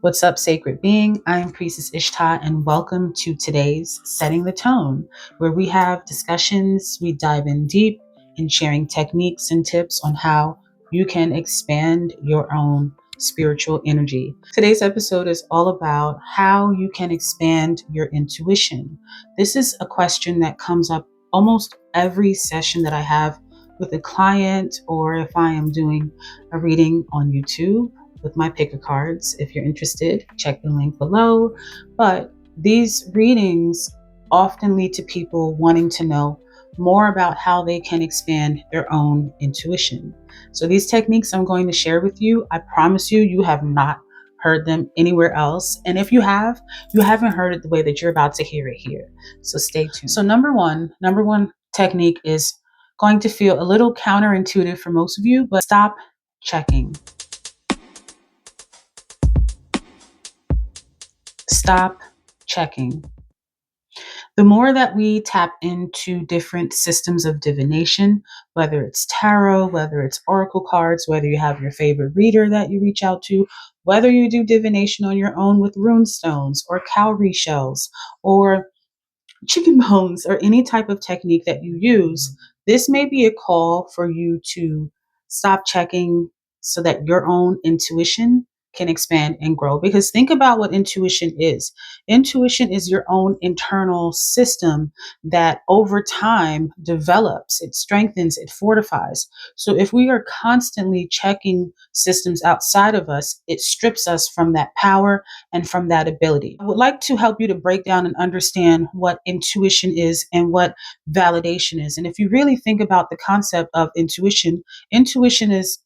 What's up, sacred being? I am Priestess Ishtah, and welcome to today's Setting the Tone, where we have discussions, we dive in deep in sharing techniques and tips on how you can expand your own spiritual energy. Today's episode is all about how you can expand your intuition. This is a question that comes up almost every session that I have with a client, or if I am doing a reading on YouTube with my picker cards. If you're interested, check the link below. But these readings often lead to people wanting to know more about how they can expand their own intuition. So these techniques I'm going to share with you, I promise you, you have not heard them anywhere else. And if you have, you haven't heard it the way that you're about to hear it here. So stay tuned. So number one technique is going to feel a little counterintuitive for most of you, but stop checking. Stop checking. The more that we tap into different systems of divination, whether it's tarot, whether it's oracle cards, whether you have your favorite reader that you reach out to, whether you do divination on your own with rune stones or cowrie shells or chicken bones or any type of technique that you use, this may be a call for you to stop checking so that your own intuition can expand and grow. Because think about what intuition is. Intuition is your own internal system that over time develops, it strengthens, it fortifies. So if we are constantly checking systems outside of us, it strips us from that power and from that ability. I would like to help you to break down and understand what intuition is and what validation is. And if you really think about the concept of intuition, intuition is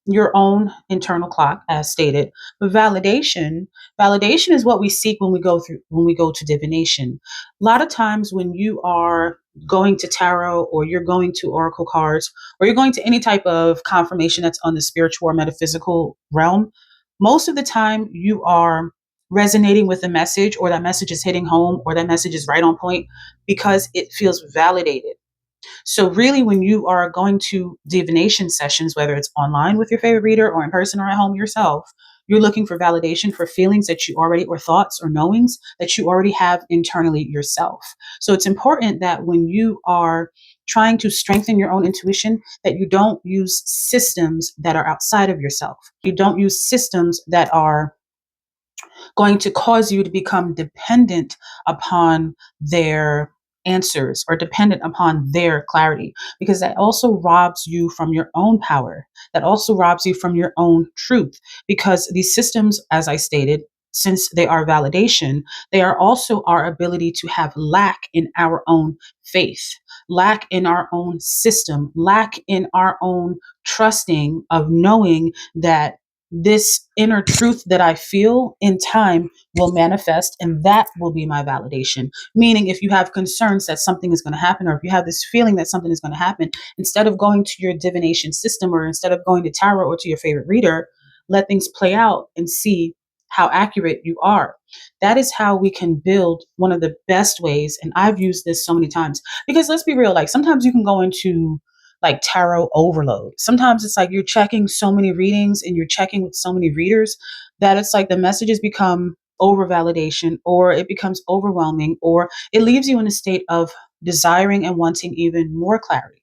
your own internal clock, as stated. But validation is what we seek when we go to divination. A lot of times when you are going to tarot, or you're going to oracle cards, or you're going to any type of confirmation that's on the spiritual or metaphysical realm, most of the time you are resonating with a message, or that message is hitting home, or that message is right on point because it feels validated. So really, when you are going to divination sessions, whether it's online with your favorite reader or in person or at home yourself, you're looking for validation for feelings that you already, or thoughts or knowings that you already have internally yourself. So it's important that when you are trying to strengthen your own intuition, that you don't use systems that are outside of yourself. You don't use systems that are going to cause you to become dependent upon their answers or dependent upon their clarity, because that also robs you from your own power. That also robs you from your own truth, because these systems, as I stated, since they are validation, they are also our ability to have lack in our own faith, lack in our own system, lack in our own trusting of knowing that this inner truth that I feel in time will manifest, and that will be my validation. Meaning, if you have concerns that something is going to happen, or if you have this feeling that something is going to happen, instead of going to your divination system, or instead of going to tarot or to your favorite reader, let things play out and see how accurate you are. That is how we can build one of the best ways. And I've used this so many times, because let's be real, like sometimes you can go into like tarot overload. Sometimes it's like you're checking so many readings and you're checking with so many readers that it's like the messages become over validation, or it becomes overwhelming, or it leaves you in a state of desiring and wanting even more clarity.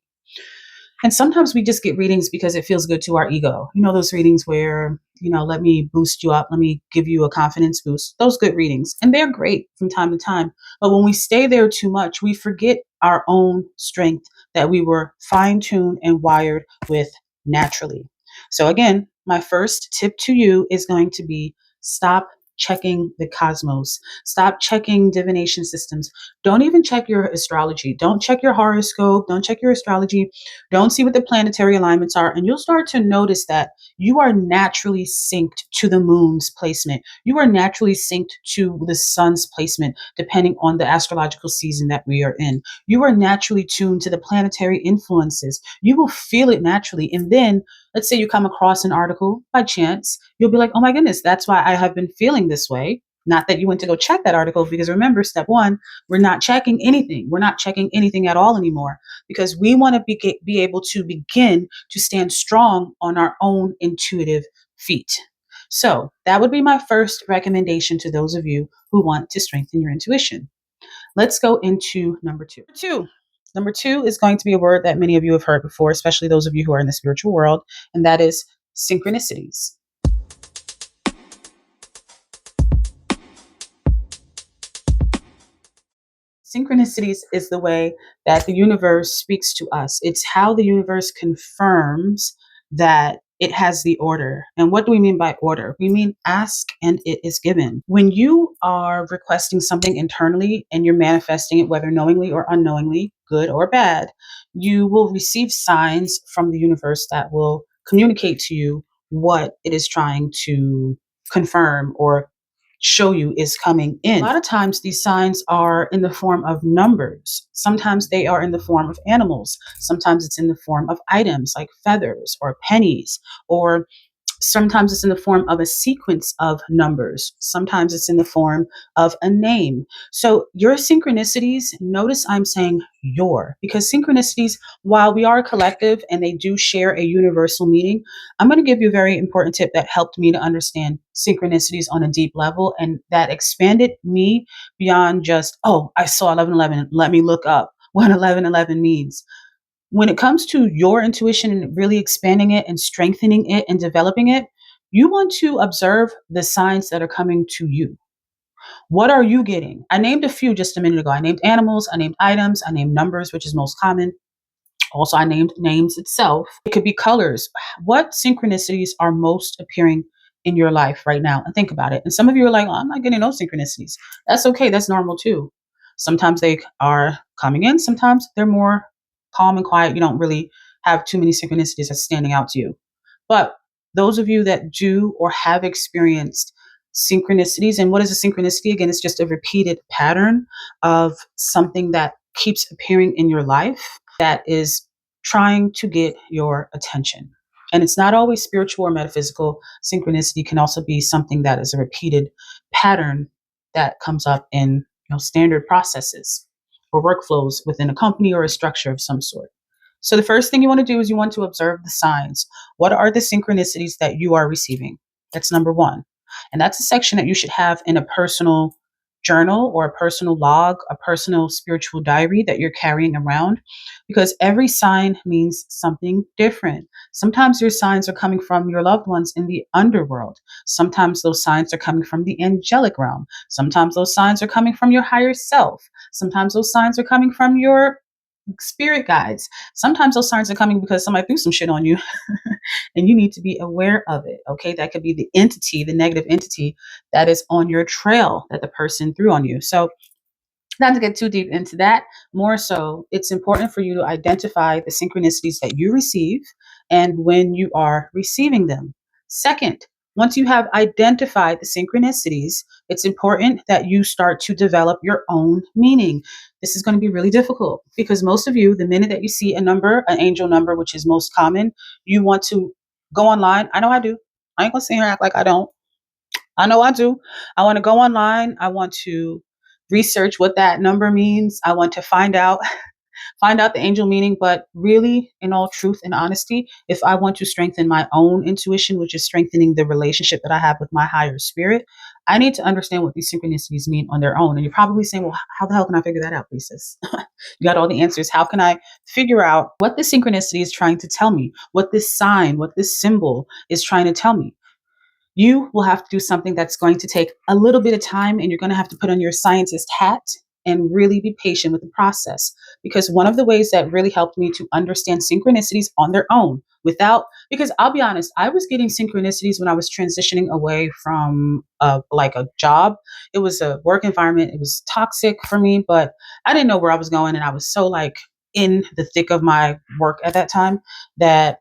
And sometimes we just get readings because it feels good to our ego. You know, those readings where, let me boost you up, let me give you a confidence boost. Those good readings. And they're great from time to time. But when we stay there too much, we forget our own strength that we were fine-tuned and wired with naturally. So again, my first tip to you is going to be stop checking the cosmos. Stop checking divination systems. Don't even check your astrology. Don't check your horoscope. Don't check your astrology. Don't see what the planetary alignments are. And you'll start to notice that you are naturally synced to the moon's placement. You are naturally synced to the sun's placement, depending on the astrological season that we are in. You are naturally tuned to the planetary influences. You will feel it naturally. And then let's say you come across an article by chance, you'll be like, oh my goodness, that's why I have been feeling this way. Not that you went to go check that article, because remember, step one, we're not checking anything. We're not checking anything at all anymore, because we want to be able to begin to stand strong on our own intuitive feet. So that would be my first recommendation to those of you who want to strengthen your intuition. Let's go into number two. Number two is going to be a word that many of you have heard before, especially those of you who are in the spiritual world, and that is synchronicities. Synchronicities is the way that the universe speaks to us. It's how the universe confirms that it has the order. And what do we mean by order? We mean ask and it is given. When you are requesting something internally and you're manifesting it, whether knowingly or unknowingly, good or bad, you will receive signs from the universe that will communicate to you what it is trying to confirm or show you is coming in. A lot of times these signs are in the form of numbers. Sometimes they are in the form of animals. Sometimes it's in the form of items like feathers or pennies, or sometimes it's in the form of a sequence of numbers. Sometimes it's in the form of a name. So your synchronicities, notice I'm saying your, because synchronicities, while we are a collective and they do share a universal meaning, I'm going to give you a very important tip that helped me to understand synchronicities on a deep level and that expanded me beyond just, oh, I saw 1111. Let me look up what 1111 means. When it comes to your intuition and really expanding it and strengthening it and developing it, you want to observe the signs that are coming to you. What are you getting? I named a few just a minute ago. I named animals, I named items, I named numbers, which is most common. Also, I named names itself. It could be colors. What synchronicities are most appearing in your life right now? And think about it. And some of you are like, oh, I'm not getting no synchronicities. That's okay. That's normal too. Sometimes they are coming in. Sometimes they're more calm and quiet. You don't really have too many synchronicities that's standing out to you. But those of you that do or have experienced synchronicities, and what is a synchronicity? Again, it's just a repeated pattern of something that keeps appearing in your life that is trying to get your attention. And it's not always spiritual or metaphysical. Synchronicity can also be something that is a repeated pattern that comes up in standard processes or workflows within a company or a structure of some sort. So the first thing you want to do is you want to observe the signs. What are the synchronicities that you are receiving? That's number one. And that's a section that you should have in a personal journal or a personal log, a personal spiritual diary that you're carrying around, because every sign means something different. Sometimes your signs are coming from your loved ones in the underworld. Sometimes those signs are coming from the angelic realm. Sometimes those signs are coming from your higher self. Sometimes those signs are coming from your spirit guides. Sometimes those signs are coming because somebody threw some shit on you and you need to be aware of it. Okay. That could be the entity, the negative entity that is on your trail that the person threw on you. So, not to get too deep into that, more so, it's important for you to identify the synchronicities that you receive and when you are receiving them. Second, once you have identified the synchronicities, it's important that you start to develop your own meaning. This is going to be really difficult because most of you, the minute that you see a number, an angel number, which is most common, you want to go online. I know I do. I ain't going to sit here and act like I don't. I know I do. I want to go online. I want to research what that number means. I want to find out the angel meaning, but really, in all truth and honesty, if I want to strengthen my own intuition, which is strengthening the relationship that I have with my higher spirit, I need to understand what these synchronicities mean on their own. And you're probably saying, well, how the hell can I figure that out, Priestess? You got all the answers. How can I figure out what the synchronicity is trying to tell me? What this sign, what this symbol is trying to tell me? You will have to do something that's going to take a little bit of time, and you're going to have to put on your scientist hat and really be patient with the process. Because one of the ways that really helped me to understand synchronicities on their own because I'll be honest, I was getting synchronicities when I was transitioning away from like a job. It was a work environment. It was toxic for me, but I didn't know where I was going. And I was so like in the thick of my work at that time that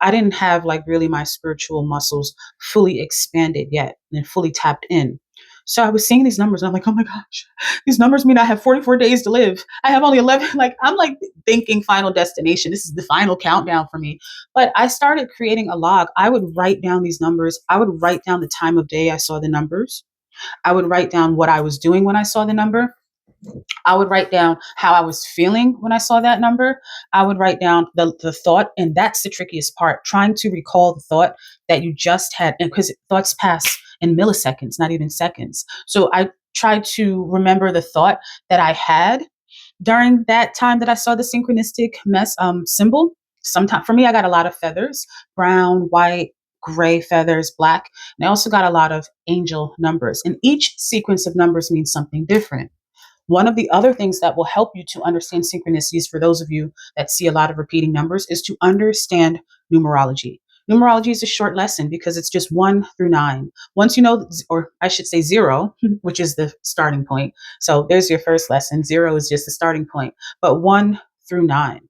I didn't have like really my spiritual muscles fully expanded yet and fully tapped in. So I was seeing these numbers and I'm like, oh my gosh, these numbers mean I have 44 days to live. I have only 11. Like, I'm like thinking final destination. This is the final countdown for me. But I started creating a log. I would write down these numbers. I would write down the time of day I saw the numbers. I would write down what I was doing when I saw the number. I would write down how I was feeling when I saw that number. I would write down the thought, and that's the trickiest part, trying to recall the thought that you just had, and because thoughts pass in milliseconds, not even seconds. So I tried to remember the thought that I had during that time that I saw the synchronistic symbol. Sometimes for me, I got a lot of feathers: brown, white, gray feathers, black. And I also got a lot of angel numbers. And each sequence of numbers means something different. One of the other things that will help you to understand synchronicities, for those of you that see a lot of repeating numbers, is to understand numerology. Numerology is a short lesson because it's just 1 through 9. Once you know, or I should say zero, which is the starting point. So there's your first lesson. Zero is just the starting point, but 1 through 9.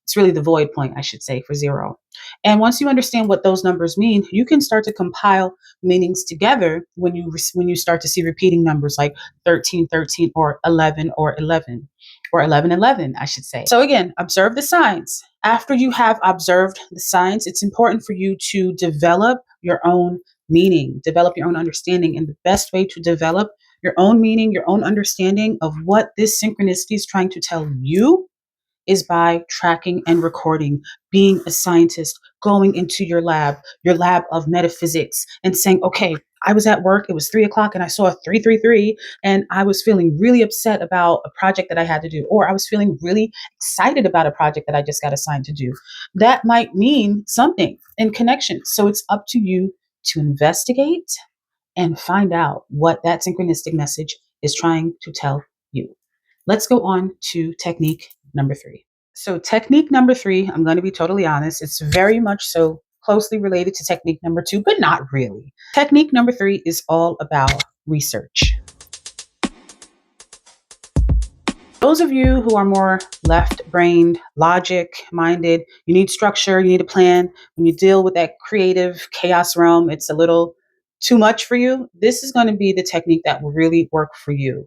It's really the void point, I should say, for zero. And once you understand what those numbers mean, you can start to compile meanings together when you start to see repeating numbers like 13, 13, or 11, or 11, or 11, 11, I should say. So again, observe the signs. After you have observed the signs, it's important for you to develop your own meaning, develop your own understanding. And the best way to develop your own meaning, your own understanding of what this synchronicity is trying to tell you, is by tracking and recording, being a scientist, going into your lab of metaphysics, and saying, okay, I was at work, it was 3 o'clock, and I saw a 333, and I was feeling really upset about a project that I had to do, or I was feeling really excited about a project that I just got assigned to do. That might mean something in connection. So it's up to you to investigate and find out what that synchronistic message is trying to tell you. Let's go on to technique number 3. So, technique number 3, I'm going to be totally honest, it's very much so closely related to technique number 2, but not really. Technique number 3 is all about research. Those of you who are more left brained, logic minded, you need structure, you need a plan. When you deal with that creative chaos realm, it's a little too much for you. This is going to be the technique that will really work for you.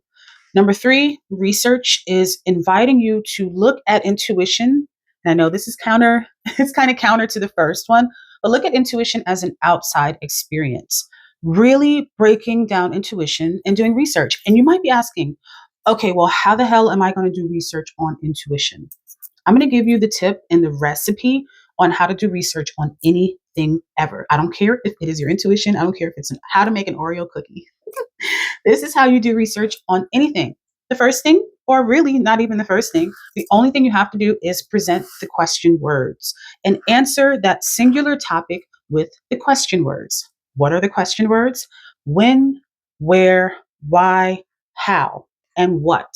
Number 3, research is inviting you to look at intuition. And I know this is it's kind of counter to the first one, but look at intuition as an outside experience. Really breaking down intuition and doing research. And you might be asking, okay, well, how the hell am I going to do research on intuition? I'm going to give you the tip and the recipe on how to do research on anything ever. I don't care if it is your intuition. I don't care if it's how to make an Oreo cookie. This is how you do research on anything. The first thing, or really not even the first thing, the only thing you have to do is present the question words and answer that singular topic with the question words. What are the question words? When, where, why, how, and what.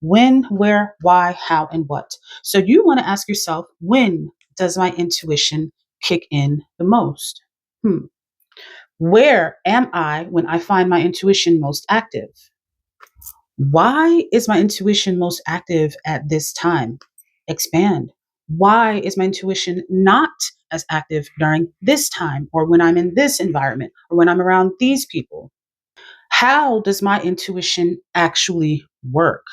When, where, why, how, and what. So you want to ask yourself, when does my intuition kick in the most? Where am I when I find my intuition most active? Why is my intuition most active at this time? Expand. Why is my intuition not as active during this time, or when I'm in this environment, or when I'm around these people? How does my intuition actually work?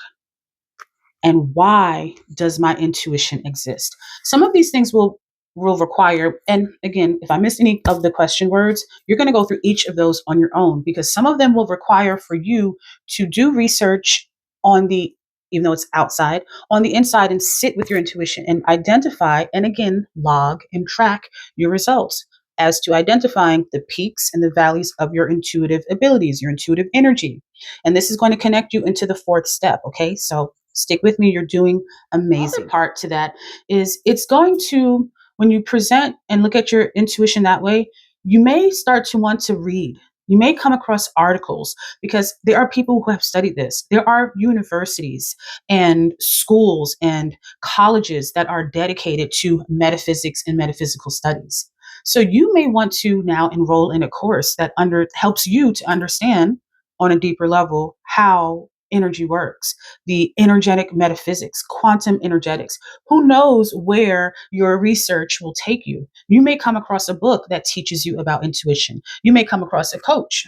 And why does my intuition exist? Some of these things will require, and again, if I missed any of the question words, you're going to go through each of those on your own, because some of them will require for you to do research on the, even though it's outside, on the inside, and sit with your intuition and identify, and again, log and track your results as to identifying the peaks and the valleys of your intuitive abilities, your intuitive energy. And this is going to connect you into the 4th step. Okay. So stick with me. You're doing amazing. The part to that is it's going to, when you present and look at your intuition that way, you may start to want to read. You may come across articles, because there are people who have studied this. There are universities and schools and colleges that are dedicated to metaphysics and metaphysical studies. So you may want to now enroll in a course that helps you to understand on a deeper level how energy works, the energetic metaphysics, quantum energetics. Who knows where your research will take you? You may come across a book that teaches you about intuition. You may come across a coach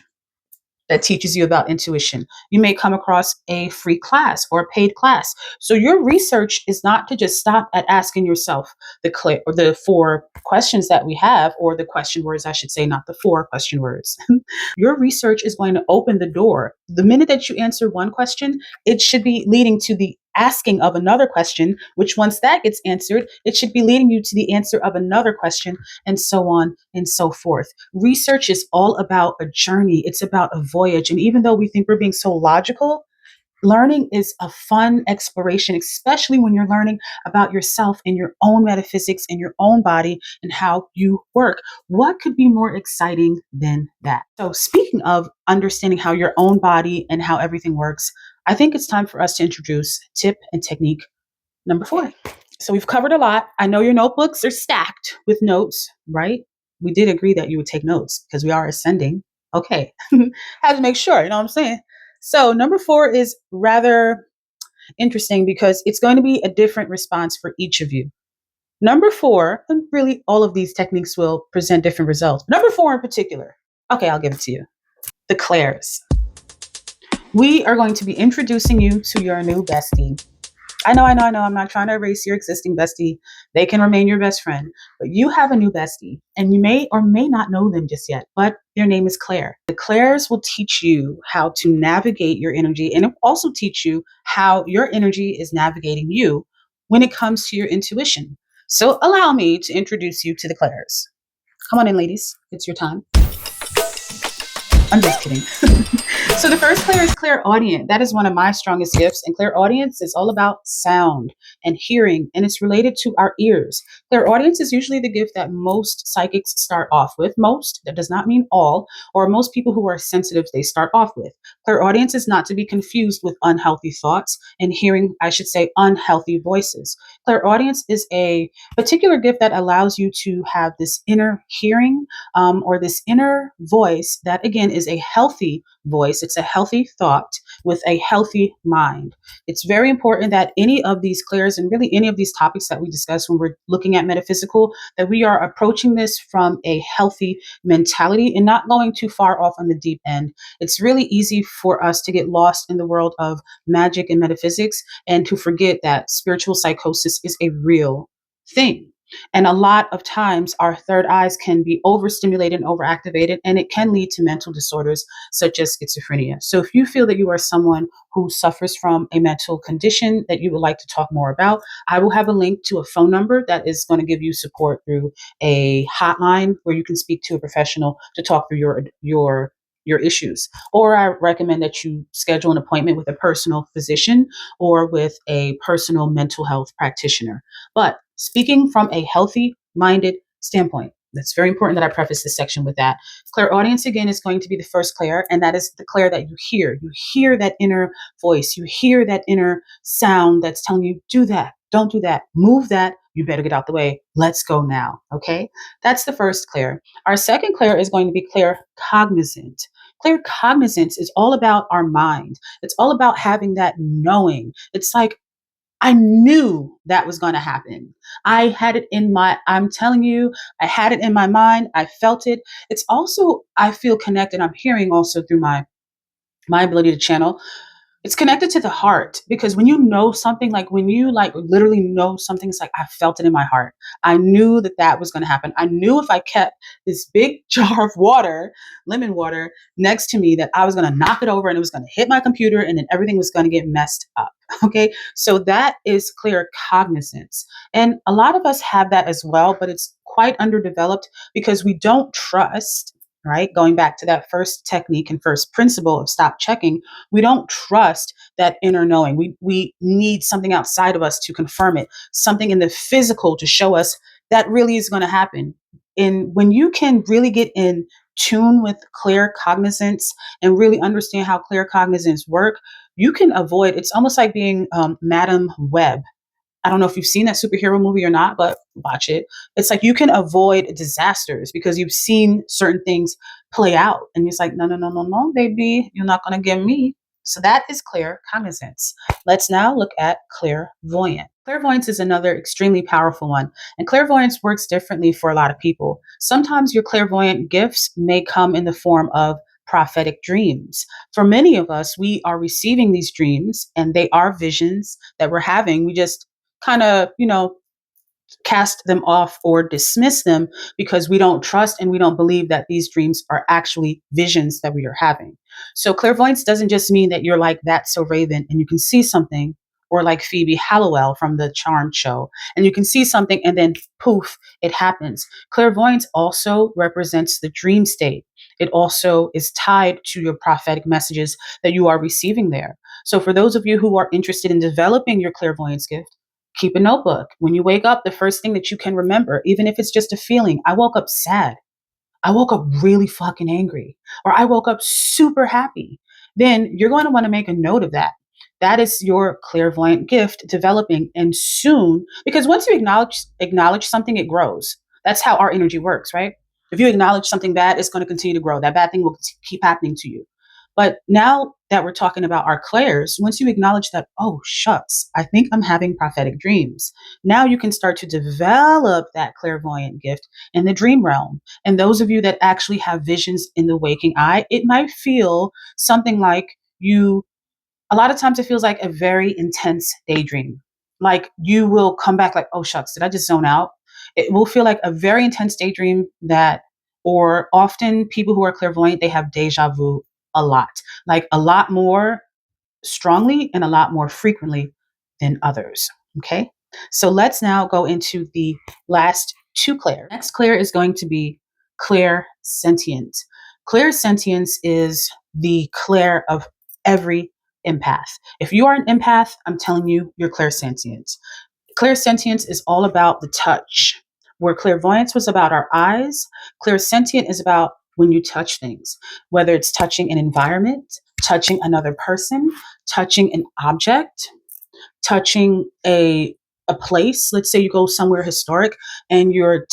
that teaches you about intuition. You may come across a free class or a paid class. So your research is not to just stop at asking yourself the four questions that we have, or the question words, I should say, not the four question words. Your research is going to open the door. The minute that you answer one question, it should be leading to the asking of another question, which once that gets answered, it should be leading you to the answer of another question, and so on and so forth. Research is all about a journey. It's about a voyage. And even though we think we're being so logical, learning is a fun exploration, especially when you're learning about yourself and your own metaphysics and your own body and how you work. What could be more exciting than that? So, speaking of understanding how your own body and how everything works, I think it's time for us to introduce tip and technique number 4. So, we've covered a lot. I know your notebooks are stacked with notes, right? We did agree that you would take notes because we are ascending. Okay. Had to make sure, you know what I'm saying? So, number 4 is rather interesting because it's going to be a different response for each of you. Number 4, and really all of these techniques will present different results. Number 4 in particular, okay, I'll give it to you. The clairs. We are going to be introducing you to your new bestie. I know. I'm not trying to erase your existing bestie. They can remain your best friend. But you have a new bestie, and you may or may not know them just yet, but their name is Claire. The Clairs will teach you how to navigate your energy, and it will also teach you how your energy is navigating you when it comes to your intuition. So allow me to introduce you to the Clairs. Come on in, ladies. It's your time. I'm just kidding. So the first clair is clairaudient. That is one of my strongest gifts. And clairaudience is all about sound and hearing, and it's related to our ears. Clairaudience is usually the gift that most psychics start off with. Most, that does not mean all, or most people who are sensitive, they start off with. Clairaudience is not to be confused with unhealthy thoughts and hearing, I should say, unhealthy voices. Clairaudience is a particular gift that allows you to have this inner hearing, or this inner voice that, again, is a healthy voice. It's a healthy thought with a healthy mind. It's very important that any of these clairs and really any of these topics that we discuss when we're looking at metaphysical, that we are approaching this from a healthy mentality and not going too far off on the deep end. It's really easy for us to get lost in the world of magic and metaphysics and to forget that spiritual psychosis is a real thing. And a lot of times our third eyes can be overstimulated and overactivated, and it can lead to mental disorders such as schizophrenia. So if you feel that you are someone who suffers from a mental condition that you would like to talk more about, I will have a link to a phone number that is going to give you support through a hotline where you can speak to a professional to talk through your issues. Or I recommend that you schedule an appointment with a personal physician or with a personal mental health practitioner. But speaking from a healthy minded standpoint, that's very important that I preface this section with that. Clairaudience, again, is going to be the first clair, and that is the clair that you hear. You hear that inner voice. You hear that inner sound that's telling you, do that, don't do that, move that, you better get out the way. Let's go now, okay? That's the first clair. Our second clair is going to be claircognizant. Claircognizance is all about our mind. It's all about having that knowing. It's like, I knew that was going to happen. I'm telling you, I had it in my mind. I felt it. It's also, I feel connected. I'm hearing also through my ability to channel. It's connected to the heart, because when you know something, like when you like literally know something, it's like, I felt it in my heart. I knew that that was going to happen. I knew if I kept this big jar of water, lemon water, next to me, that I was going to knock it over and it was going to hit my computer and then everything was going to get messed up. Okay. So that is clear cognizance. And a lot of us have that as well, but it's quite underdeveloped because we don't trust, right? Going back to that first technique and first principle of stop checking, we don't trust that inner knowing. We need something outside of us to confirm it, something in the physical to show us that really is going to happen. And when you can really get in tune with clear cognizance and really understand how clear cognizance work, you can avoid, it's almost like being Madam Web. I don't know if you've seen that superhero movie or not, but watch it. It's like you can avoid disasters because you've seen certain things play out. And it's like, no, no, no, no, no, baby, you're not going to get me. So that is clear cognizance. Let's now look at clairvoyant. Clairvoyance is another extremely powerful one. And clairvoyance works differently for a lot of people. Sometimes your clairvoyant gifts may come in the form of prophetic dreams. For many of us, we are receiving these dreams and they are visions that we're having. We just kind of, cast them off or dismiss them because we don't trust and we don't believe that these dreams are actually visions that we are having. So clairvoyance doesn't just mean that you're like That's So Raven and you can see something, or like Phoebe Hallowell from the Charmed show, and you can see something and then poof, it happens. Clairvoyance also represents the dream state. It also is tied to your prophetic messages that you are receiving there. So for those of you who are interested in developing your clairvoyance gift, keep a notebook. When you wake up, the first thing that you can remember, even if it's just a feeling, I woke up sad. I woke up really fucking angry, or I woke up super happy. Then you're going to want to make a note of that. That is your clairvoyant gift developing, and soon, because once you acknowledge something, it grows. That's how our energy works, right? If you acknowledge something bad, it's going to continue to grow. That bad thing will keep happening to you. But now that we're talking about our clairs, once you acknowledge that, oh shucks, I think I'm having prophetic dreams. Now you can start to develop that clairvoyant gift in the dream realm. And those of you that actually have visions in the waking eye, it might feel something like a lot of times it feels like a very intense daydream. Like you will come back like, oh shucks, did I just zone out? It will feel like a very intense daydream or often people who are clairvoyant, they have deja vu a lot, like a lot more strongly and a lot more frequently than others. Okay. So let's now go into the last two clairs. Next clair is going to be clair sentient. Clair sentience is the clair of every empath. If you are an empath, I'm telling you, you're clairsentient. Clairsentience is all about the touch. Where clairvoyance was about our eyes, clairsentient is about when you touch things, whether it's touching an environment, touching another person, touching an object, touching a place. Let's say you go somewhere historic and you're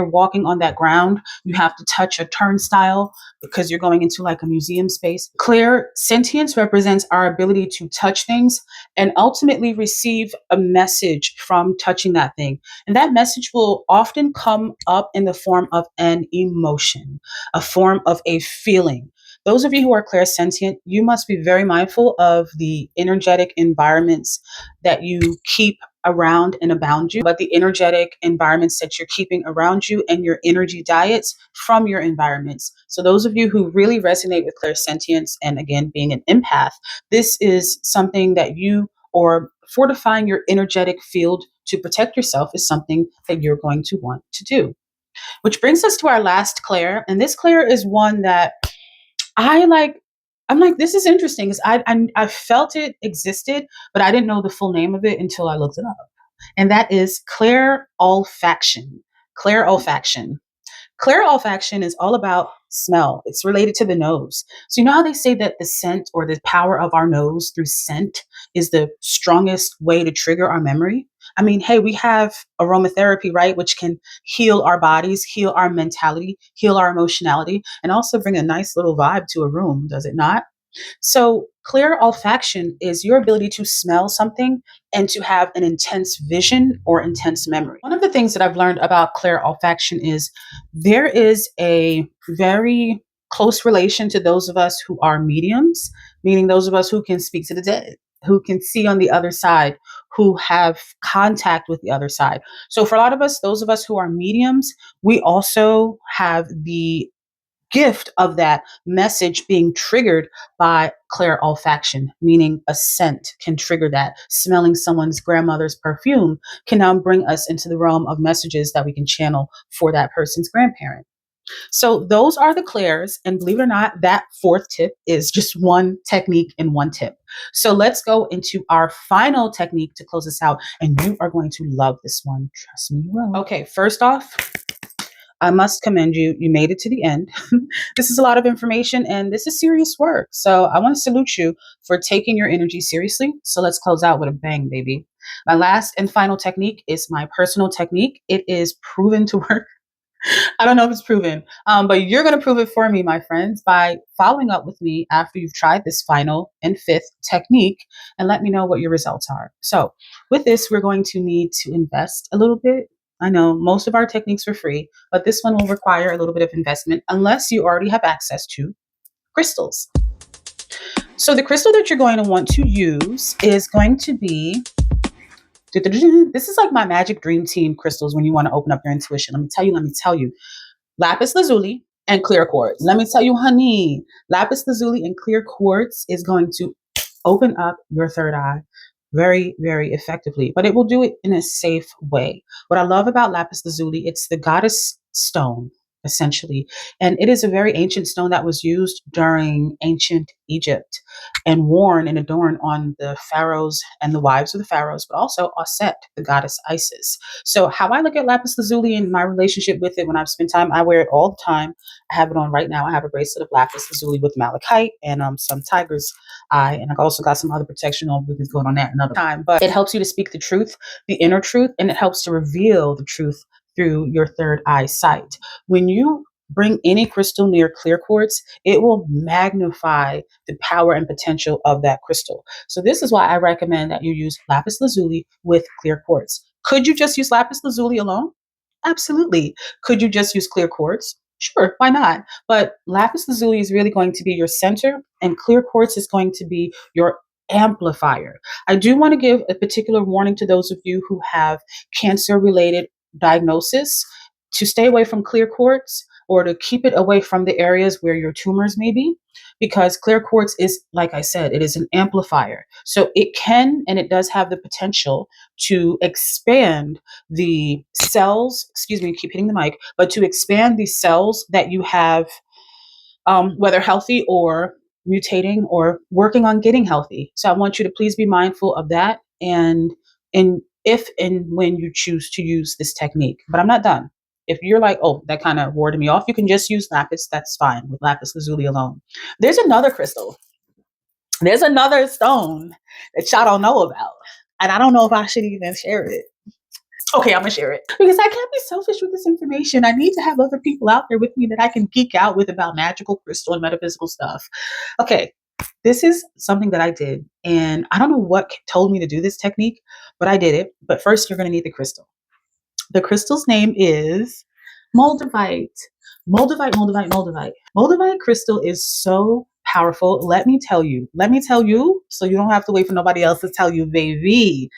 walking on that ground. You have to touch a turnstile because you're going into like a museum space. Clair sentience represents our ability to touch things and ultimately receive a message from touching that thing. And that message will often come up in the form of an emotion, a form of a feeling. Those of you who are clairsentient, you must be very mindful of the energetic environments that you keep around and abound you, but the energetic environments that you're keeping around you and your energy diets from your environments. So those of you who really resonate with clairsentience and again being an empath, this is something that or fortifying your energetic field to protect yourself is something that you're going to want to do. Which brings us to our last clair, and this clair is one that I like. I'm like, this is interesting because I felt it existed, but I didn't know the full name of it until I looked it up. And that is clair olfaction. Clair olfaction. Clair olfaction is all about smell. It's related to the nose. So you know how they say that the scent or the power of our nose through scent is the strongest way to trigger our memory? I mean, hey, we have aromatherapy, right? Which can heal our bodies, heal our mentality, heal our emotionality, and also bring a nice little vibe to a room, does it not? So, clear olfaction is your ability to smell something and to have an intense vision or intense memory. One of the things that I've learned about clear olfaction is there is a very close relation to those of us who are mediums, meaning those of us who can speak to the dead, who can see on the other side, who have contact with the other side. So, for a lot of us, those of us who are mediums, we also have the gift of that message being triggered by clair olfaction, meaning a scent can trigger that. Smelling someone's grandmother's perfume can now bring us into the realm of messages that we can channel for that person's grandparent. So those are the clairs. And believe it or not, that fourth tip is just one technique and one tip. So let's go into our final technique to close this out. And you are going to love this one. Trust me, you will. Okay, first off, I must commend you. You made it to the end. This is a lot of information and this is serious work. So I want to salute you for taking your energy seriously. So let's close out with a bang, baby. My last and final technique is my personal technique. It is proven to work. I don't know if it's proven, but you're going to prove it for me, my friends, by following up with me after you've tried this final and fifth technique and let me know what your results are. So with this, we're going to need to invest a little bit. I know most of our techniques are free, but this one will require a little bit of investment unless you already have access to crystals. So the crystal that you're going to want to use is going to be, this is like my magic dream team crystals when you want to open up your intuition. Let me tell you. Lapis lazuli and clear quartz. Let me tell you, honey, lapis lazuli and clear quartz is going to open up your third eye very, very effectively, but it will do it in a safe way. What I love about lapis lazuli, it's the goddess stone, essentially. And it is a very ancient stone that was used during ancient Egypt and worn and adorned on the pharaohs and the wives of the pharaohs, but also Aset, the goddess Isis. So how I look at lapis lazuli and my relationship with it when I've spent time, I wear it all the time. I have it on right now. I have a bracelet of lapis lazuli with malachite and some tiger's eye, and I've also got some other protection on we can go on that another time. But it helps you to speak the truth, the inner truth, and it helps to reveal the truth through your third eye sight. When you bring any crystal near clear quartz, it will magnify the power and potential of that crystal. So this is why I recommend that you use lapis lazuli with clear quartz. Could you just use lapis lazuli alone? Absolutely. Could you just use clear quartz? Sure, why not? But lapis lazuli is really going to be your center, and clear quartz is going to be your amplifier. I do want to give a particular warning to those of you who have cancer related diagnosis to stay away from clear quartz or to keep it away from the areas where your tumors may be, because clear quartz is, like I said, it is an amplifier. So it can and it does have the potential to expand the cells, excuse me, keep hitting the mic, but to expand the cells that you have, whether healthy or mutating or working on getting healthy. So I want you to please be mindful of that and if and when you choose to use this technique. But I'm not done. If you're like, oh, that kind of warded me off, you can just use lapis. That's fine with lapis lazuli alone. There's another crystal. There's another stone that y'all don't know about. And I don't know if I should even share it. Okay, I'm gonna share it because I can't be selfish with this information. I need to have other people out there with me that I can geek out with about magical crystal and metaphysical stuff. Okay, this is something that I did, and I don't know what told me to do this technique, but I did it. But first, you're gonna need the crystal. The crystal's name is Moldavite. Moldavite, Moldavite, Moldavite. Moldavite crystal is so powerful. Let me tell you. Let me tell you, so you don't have to wait for nobody else to tell you, baby.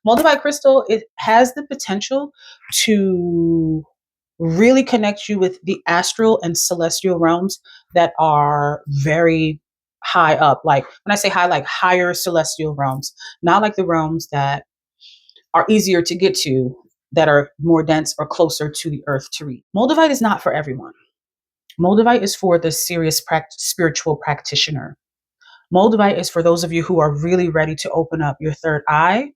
Moldavite crystal, it has the potential to really connect you with the astral and celestial realms that are very high up. Like when I say high, like higher celestial realms, not like the realms that are easier to get to, that are more dense or closer to the earth to reach. Moldavite is not for everyone. Moldavite is for the serious spiritual practitioner. Moldavite is for those of you who are really ready to open up your third eye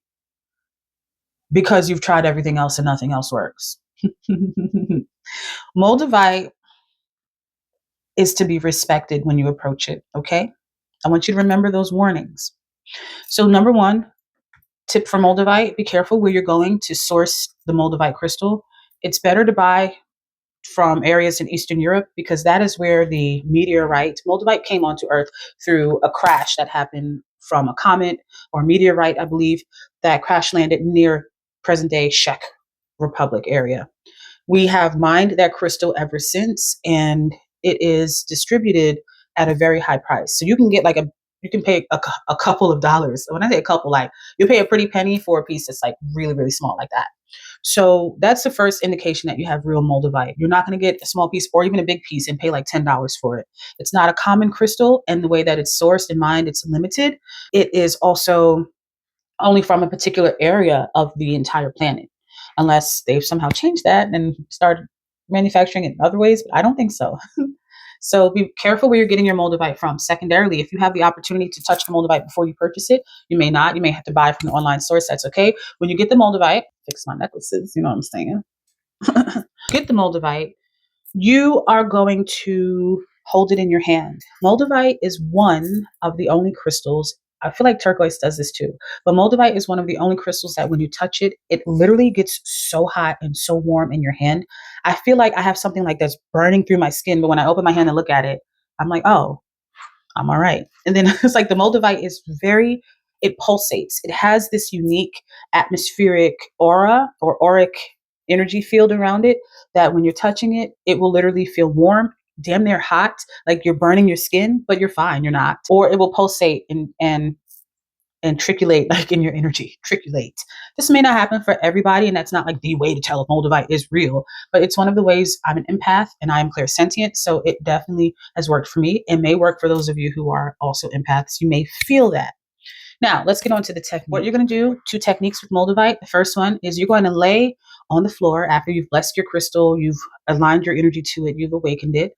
because you've tried everything else and nothing else works. Moldavite is to be respected when you approach it, okay? I want you to remember those warnings. So number one, tip for Moldavite, be careful where you're going to source the Moldavite crystal. It's better to buy from areas in Eastern Europe because that is where the meteorite, Moldavite came onto Earth through a crash that happened from a comet or meteorite, I believe, that crash landed near present day Czech Republic area. We have mined that crystal ever since, and it is distributed at a very high price. So you can get like you can pay a couple of dollars. When I say a couple, like you pay a pretty penny for a piece that's like really, really small like that. So that's the first indication that you have real moldavite. You're not going to get a small piece or even a big piece and pay like $10 for it. It's not a common crystal, and the way that it's sourced and mined, it's limited. It is also only from a particular area of the entire planet, unless they've somehow changed that and started manufacturing it in other ways. But I don't think so. So be careful where you're getting your moldavite from. Secondarily, if you have the opportunity to touch the moldavite before you purchase it, you may not. You may have to buy it from an online source. That's okay. When you get the moldavite, fix my necklaces, you know what I'm saying? Get the moldavite, you are going to hold it in your hand. Moldavite is one of the only crystals. I feel like turquoise does this too, but moldavite is one of the only crystals that when you touch it, it literally gets so hot and so warm in your hand. I feel like I have something like that's burning through my skin, but when I open my hand and look at it, I'm like, oh, I'm all right. And then it's like the moldavite is it pulsates. It has this unique atmospheric aura or auric energy field around it that when you're touching it, it will literally feel warm damn near hot, like you're burning your skin, but you're fine, you're not. Or it will pulsate and triculate like in your energy. Triculate. This may not happen for everybody, and that's not like the way to tell if Moldavite is real, but it's one of the ways. I'm an empath and I am clairsentient, so it definitely has worked for me. It may work for those of you who are also empaths. You may feel that. Now, let's get on to the technique. What you're going to do, 2 techniques with Moldavite. The first one is you're going to lay on the floor after you've blessed your crystal, you've aligned your energy to it, you've awakened it.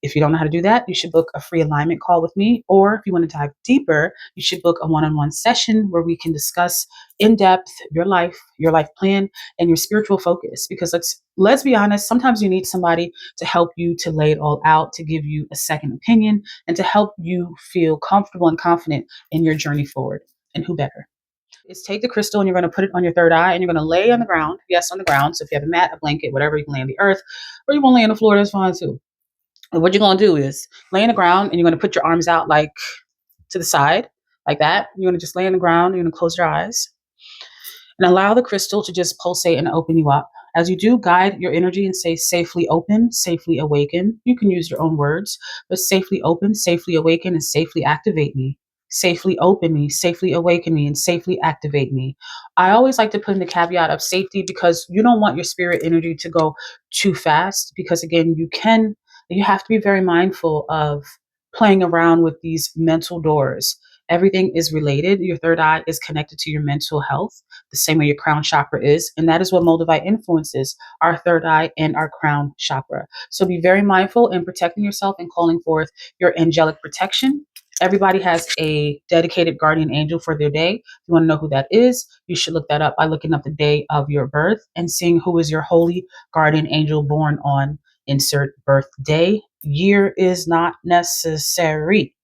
If you don't know how to do that, you should book a free alignment call with me. Or if you want to dive deeper, you should book a one-on-one session where we can discuss in depth your life plan, and your spiritual focus. Because let's be honest, sometimes you need somebody to help you to lay it all out, to give you a second opinion, and to help you feel comfortable and confident in your journey forward. And who better? Is take the crystal and you're going to put it on your third eye and you're going to lay on the ground. Yes, on the ground. So if you have a mat, a blanket, whatever, you can lay on the earth, or you want to lay on the floor, that's fine too. And what you're going to do is lay on the ground and you're going to put your arms out like to the side, like that. You're going to just lay on the ground. You're going to close your eyes and allow the crystal to just pulsate and open you up. As you do, guide your energy and say safely open, safely awaken. You can use your own words, but safely open, safely awaken, and safely activate me. Safely open me, safely awaken me, and safely activate me. I always like to put in the caveat of safety because you don't want your spirit energy to go too fast because, again, you have to be very mindful of playing around with these mental doors. Everything is related. Your third eye is connected to your mental health, the same way your crown chakra is. And that is what Moldavite influences, our third eye and our crown chakra. So be very mindful in protecting yourself and calling forth your angelic protection. Everybody has a dedicated guardian angel for their day. If you want to know who that is, you should look that up by looking up the day of your birth and seeing who is your holy guardian angel born on insert birthday. Year is not necessary,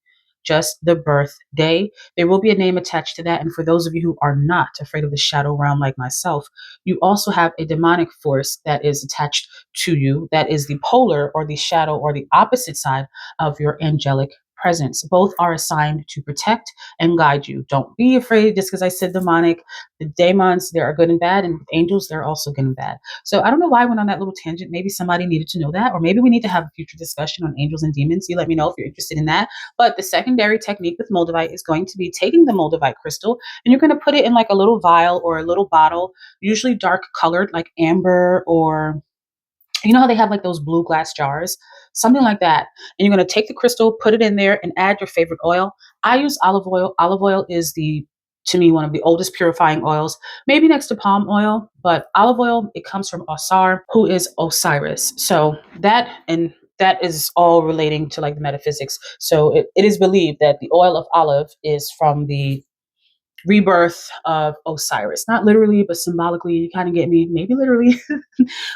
just the birthday. There will be a name attached to that. And for those of you who are not afraid of the shadow realm like myself, you also have a demonic force that is attached to you, that is the polar or the shadow or the opposite side of your angelic presence. Both are assigned to protect and guide you. Don't be afraid just because I said demonic. The demons, there are good and bad, and with angels, they're also good and bad. So I don't know why I went on that little tangent. Maybe somebody needed to know that, or maybe we need to have a future discussion on angels and demons. You let me know if you're interested in that. But the secondary technique with Moldavite is going to be taking the Moldavite crystal and you're going to put it in like a little vial or a little bottle, usually dark colored, like amber, or you know how they have like those blue glass jars, something like that. And you're going to take the crystal, put it in there, and add your favorite oil. I use olive oil. Olive oil is to me, one of the oldest purifying oils, maybe next to palm oil, but olive oil, it comes from Osar, who is Osiris. So that is all relating to like the metaphysics. So it is believed that the oil of olive is from the rebirth of Osiris. Not literally, but symbolically, you kind of get me, maybe literally.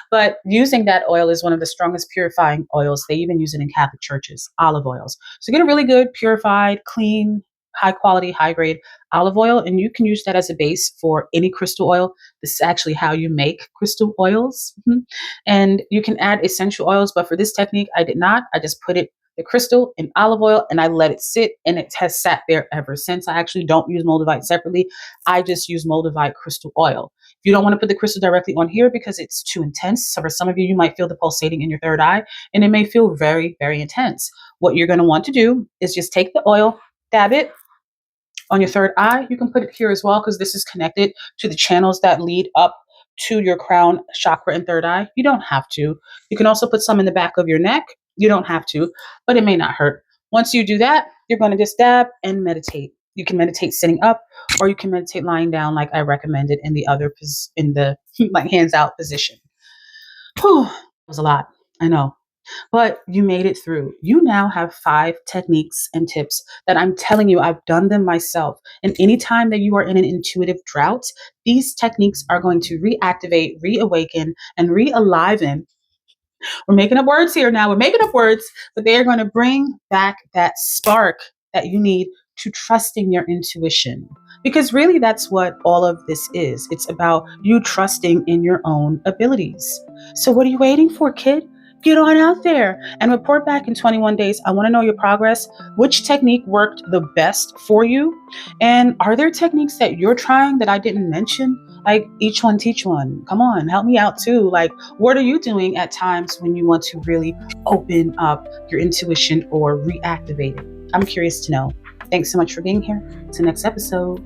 But using that oil is one of the strongest purifying oils. They even use it in Catholic churches, olive oils. So get a really good, purified, clean, high quality, high grade olive oil, and you can use that as a base for any crystal oil. This is actually how you make crystal oils. And you can add essential oils, but for this technique, I did not. I just put the crystal in olive oil and I let it sit, and it has sat there ever since. I actually don't use Moldavite separately. I just use Moldavite crystal oil. If you don't want to put the crystal directly on here because it's too intense, so for some of you, you might feel the pulsating in your third eye and it may feel very, very intense. What you're going to want to do is just take the oil, dab it on your third eye. You can put it here as well because this is connected to the channels that lead up to your crown chakra and third eye. You don't have to. You can also put some in the back of your neck. You don't have to, but it may not hurt. Once you do that, you're going to just dab and meditate. You can meditate sitting up, or you can meditate lying down, like I recommended in the like hands out position. Whew, that was a lot. I know. But you made it through. You now have 5 techniques and tips that I'm telling you, I've done them myself. And anytime that you are in an intuitive drought, these techniques are going to reactivate, reawaken, and realiven. We're making up words here now. We're making up words, but they are going to bring back that spark that you need to trusting your intuition. Because really, that's what all of this is. It's about you trusting in your own abilities. So, what are you waiting for, kid? Get on out there and report back in 21 days. I want to know your progress. Which technique worked the best for you? And are there techniques that you're trying that I didn't mention? Like, each one teach one. Come on, help me out too. Like, what are you doing at times when you want to really open up your intuition or reactivate it? I'm curious to know. Thanks so much for being here. Till next episode.